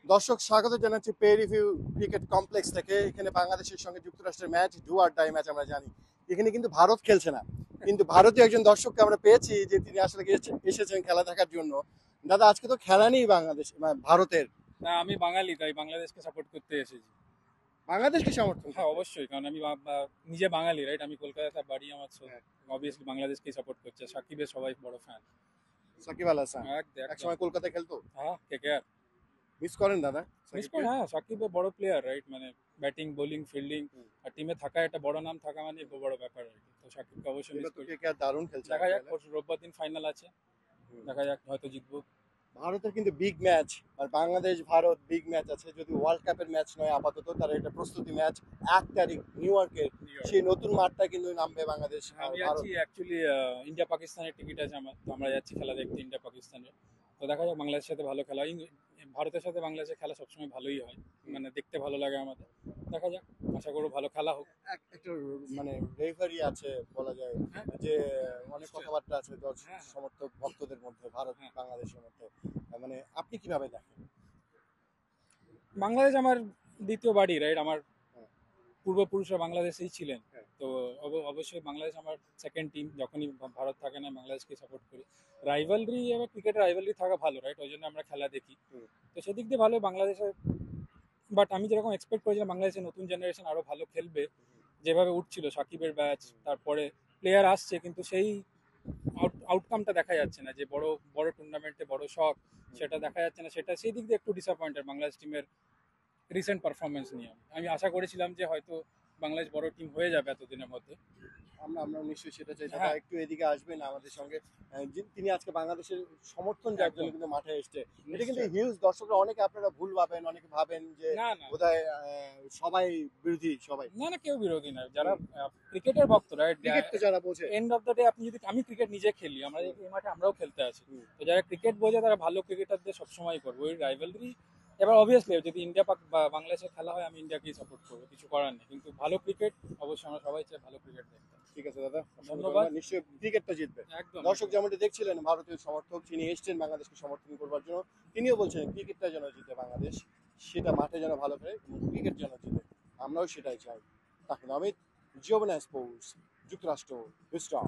দর্শক স্বাগত জানাচ্ছি পে রিভিউ ক্রিকেট কমপ্লেক্স থেকে। এখানে বাংলাদেশের সঙ্গে যুক্তরাষ্ট্রের match, do or die match আমরা জানি। এখানে কিন্তু ভারত খেলছে না, কিন্তু ভারতীয় একজন দর্শককে আমরা পেয়েছি যে তিনি আসলে এসেছেন খেলা দেখার জন্য। দাদা, আজকে তো খেলা নেই বাংলাদেশ ভারতের। না, আমি বাঙালি, তাই বাংলাদেশকে সাপোর্ট করতে এসেছি। বাংলাদেশকে সমর্থন হ্যাঁ, করতে। অবশ্যই, কারণ আমি নিজে বাঙালি, রাইট? আমি কলকাতা বাড়ি আমার, হ্যাঁ, অবভিয়াসলি বাংলাদেশকেই সাপোর্ট করছে। সাকিবের সবাই বড় ফ্যান। সাকিব আল হাসান এক একদম। সময় কলকাতায় খেলতো। হ্যাঁ, কেকেআর। মিস করেন দাদা মিস সাকিবকে? করে, হ্যাঁ, সাকিবের বড় প্লেয়ার, রাইট? মানে ব্যাটিং, বোলিং, ফিল্ডিং হুম। আর টিমে থাকা, একটা বড় নাম থাকা মানে বড় ব্যাপার আর কি। তো সাকিবকে অবশ্যই মিস এবার তো করি। কে কে আর দারুণ খেলছে দেখা যাক, আইপিএলে। রোববার দিন ফাইনাল আছে। হুম। দেখা যাক, হয়তো জিতবো। ভারতের কিন্তু বিগ ম্যাচ, আর বাংলাদেশ ভারত বিগ ম্যাচ আছে। যদি ওয়ার্ল্ড কাপের ম্যাচ নয় আপাতত, তারা এটা প্রস্তুতি ম্যাচ। 1 তারিখ নিউ ইয়র্কের নিউ ইয়র্ক। সেই নতুন মাঠটা কিন্তু নামবে বাংলাদেশ হ্যাঁ, আর আমি ভারত। যাচ্ছি অ্যাকচুয়ালি, ইন্ডিয়া পাকিস্তানের টিকিট আছে আমার, তো আমরা যাচ্ছি খেলা দেখতে ইন্ডিয়া পাকিস্তানের। তো দেখা যাক, বাংলাদেশের সাথে ভালো খেলা হয়। ভারতের সাথে বাংলাদেশের খেলা সবসময় ভালোই হয়, মানে দেখতে ভালো লাগে আমাদের। দেখা যাক, আশা করবো ভালো খেলা হোক। একটা মানে রেফারি আছে বলা যায়, হ্যাঁ, যে অনেক কথাবার্তা আছে দর্শক হ্যাঁ, সমর্থক ভক্তদের মধ্যে ভারত হ্যাঁ। বাংলাদেশের মধ্যে। মানে আপনি কিভাবে দেখেন? বাংলাদেশ আমার দ্বিতীয় বাড়ি, রাইট? আমার হ্যাঁ, পূর্বপুরুষরা বাংলাদেশেই ছিলেন। হ্যাঁ। তো অবশ্যই বাংলাদেশ আমার সেকেন্ড টিম। যখনই ভারত থাকে না, বাংলাদেশকে সাপোর্ট করি। রাইভালরি, এবার ক্রিকেটের রাইভালরি থাকা ভালো, রাইট? ওই জন্য আমরা খেলা দেখি। হুম, তো সেদিক দিয়ে ভালো বাংলাদেশের। বাট আমি যেরকম এক্সপেক্ট করেছিলাম বাংলাদেশের নতুন জেনারেশন আরো ভালো খেলবে, হুম, যেভাবে উঠছিল সাকিবের ব্যাচ, হুম, তারপরে প্লেয়ার আসছে, কিন্তু সেই আউটকামটা দেখা যাচ্ছে না, যে বড় বড় টুর্নামেন্টে বড় শখ, হুম। সেটা দেখা যাচ্ছে না। সেটা সেই দিক দিয়ে একটু ডিসঅ্যাপয়েন্টেড বাংলাদেশ টিমের রিসেন্ট পারফরমেন্স নিয়ে। আমি আশা করেছিলাম যে হয়তো বাংলাদেশ বড় টিম হয়ে যাবে এতদিনের মধ্যে। আমরা নিশ্চয়ই সেটা চাই। দাদা হ্যাঁ, একটু এদিকে আসবেন আমাদের সঙ্গে। তিনি আজকে বাংলাদেশের সমর্থন যার জন্য একদম, কিন্তু মাঠে এসছে। এটা কিন্তু নিশ্চয়ই। হিউজ। দর্শকরা অনেকে, আপনারা ভুল ভাবেন, অনেকে ভাবেন যে না, না, বোধহয় সবাই বিরোধী, সবাই না, না, কেউ বিরোধী নয়। যারা ক্রিকেটের ভক্ত, রাইট? ক্রিকেট তো যারা বোঝে। এন্ড অফ দ্য ডে, আপনি যদি, আমি ক্রিকেট নিজে খেলি, আমরা হুম, এই মাঠে আমরাও খেলতে আছি। হুম, তো যারা ক্রিকেট বোঝে তারা ভালো ক্রিকেটারদের সবসময় করবো। ওই রাইভালরি, এবার অবভিয়াসলি যদি ইন্ডিয়া পাক বা বাংলাদেশের খেলা হয়, আমি ইন্ডিয়াকেই সাপোর্ট করবো, কিছু করার নেই। কিন্তু ভালো ক্রিকেট, অবশ্যই আমরা সবাই চাই ভালো ক্রিকেট দেখতে। ঠিক আছে দাদা, অসংখ্য ধন্যবাদ। ধন্যবাদ। নিশ্চয়ই ক্রিকেটটা জিতবে। একদম, দর্শক একদম। যেমনটি দেখছিলেন, ভারতীয় সমর্থক যিনি এসছেন বাংলাদেশকে সমর্থন করবার জন্য, তিনিও বলছেন ক্রিকেটটা যেন জিতে বাংলাদেশ, সেটা মাঠে যেন ভালো করে এবং ক্রিকেট যেন জিতে। আমরাও সেটাই চাই। তাহলে অমিত, জিওভেনা স্পোর্টস, যুক্তরাষ্ট্র, হিউস্টন।